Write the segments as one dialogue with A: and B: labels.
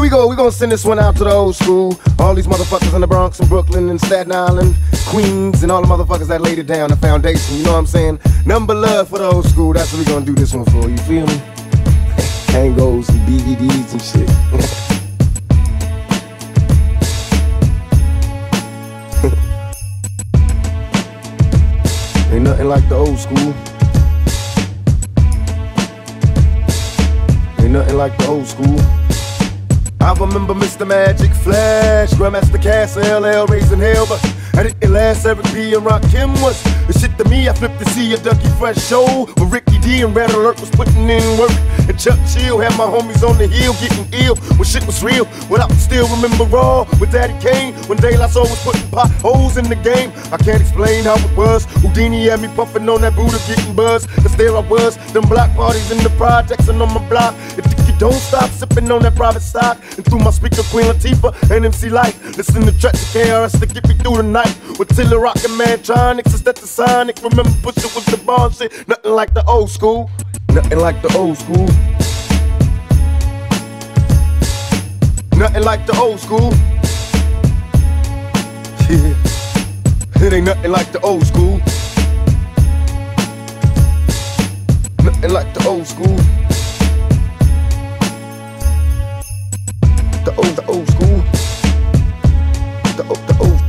A: we go. We gonna send this one out to the old school. All these motherfuckers in the Bronx and Brooklyn and Staten Island, Queens, and all the motherfuckers that laid it down, the foundation. You know what I'm saying? Number love for the old school. That's what we gonna do this one for. You feel me? Tangos and DVDs and shit. Ain't nothing like the old school. Ain't nothing like the old school. I remember Mr. Magic Flash, Grandmaster Cass, LL raising hell, but I didn't last. Eric B and Rakim was the shit to me. I flipped to see a Dougie Fresh show where Ricky D and Red Alert was putting in work, and Chuck Chill had my homies on the hill getting ill when shit was real. What I still remember raw with Daddy Kane when De La Soul was putting potholes in the game. I can't explain how it was. Houdini had me puffing on that Buddha getting buzz, cause there I was, them block parties in the projects and on my block. Don't stop sipping on that private stock, and through my speaker Queen Latifah and MC Light, listen to tracks of KRS to get me through the night. With Tiller Rockin' Mantronics, is that the Sonic? Remember Pusha was the bomb shit. Nothing like the old school. Nothing like the old school. Nothing like the old school. Yeah, it ain't nothing like the old school. Nothing like the old school. The old school. The old.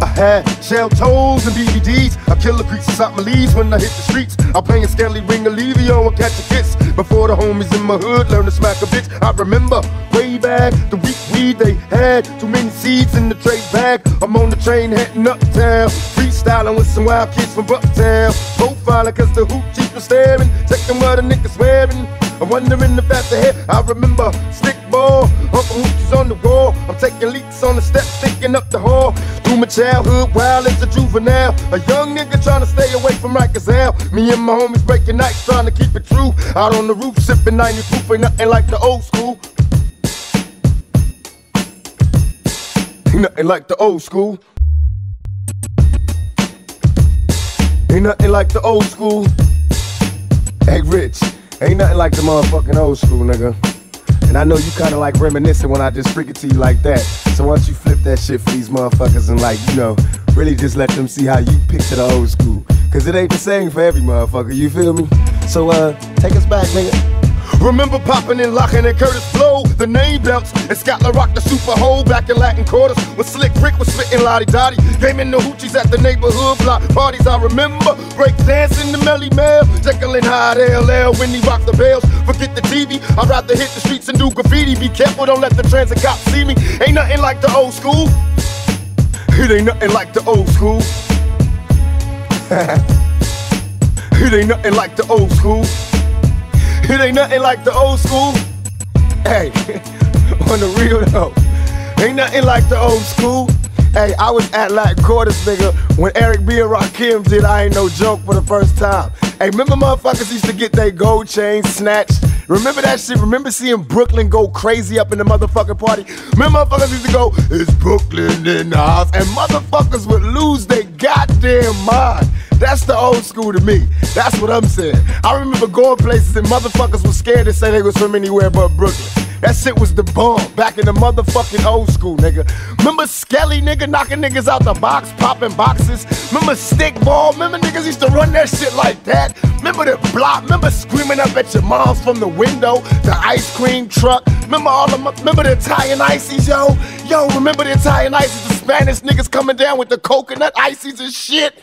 A: I had shell toes and DVDs. I kill the creases out my leaves when I hit the streets. I play a Skelly ring a Levio and catch a kiss. Before the homies in my hood learn to smack a bitch. I remember way back the weak weed they had. Too many seeds in the trade bag. I'm on the train heading uptown, freestyling with some wild kids from Bucktown. Profiling cause the hoochies was staring, checking what the niggas wearing. I'm wondering if that's ahead. I remember stick ball, Uncle Hoochie's on the wall. I'm taking leaks on the steps, thinking up the hall. Through my childhood, wild as a juvenile. A young nigga trying to stay away from Rikers Hell. Me and my homies breaking nights, trying to keep it true. Out on the roof, sipping 90 proof, ain't nothing like the old school. Ain't nothing like the old school. Ain't nothing like the old school. Hey, Rich. Ain't nothing like the motherfucking old school, nigga. And I know you kinda like reminiscing when I just freak it to you like that. So why don't you flip that shit for these motherfuckers and like, you know, really just let them see how you picture the old school. Cause it ain't the same for every motherfucker, you feel me? So take us back, nigga. Remember popping and locking and Curtis Blow, the name belts, and Scotland Rock the Super Hole back in Latin quarters. When Slick Rick was spitting Lottie Dottie, gaming the hoochies at the neighborhood block parties. I remember break dancing the Melly Mel, Jekyll and Hyde LL when he rocked the bells. Forget the TV, I'd rather hit the streets and do graffiti. Be careful, don't let the transit cops see me. Ain't nothing like the old school. It ain't nothing like the old school. It ain't nothing like the old school. It ain't nothing like the old school. Hey, on the real though, ain't nothing like the old school. Hey, I was at Latin Quarters, nigga, when Eric B and Rakim did I Ain't No Joke for the first time. Hey, remember motherfuckers used to get their gold chains snatched? Remember that shit? Remember seeing Brooklyn go crazy up in the motherfucking party? Remember motherfuckers used to go, it's Brooklyn in the house, and motherfuckers would lose their goddamn mind. That's the old school to me. That's what I'm saying. I remember going places and motherfuckers were scared to say they was from anywhere but Brooklyn. That shit was the bomb back in the motherfucking old school, nigga. Remember Skelly, nigga, knocking niggas out the box, popping boxes? Remember Stickball? Remember niggas used to run that shit like that? Remember the block? Remember screaming up at your moms from the window? The ice cream truck? Remember remember the Italian ices, yo? Yo, remember the Italian ices? The Spanish niggas coming down with the coconut ices and shit?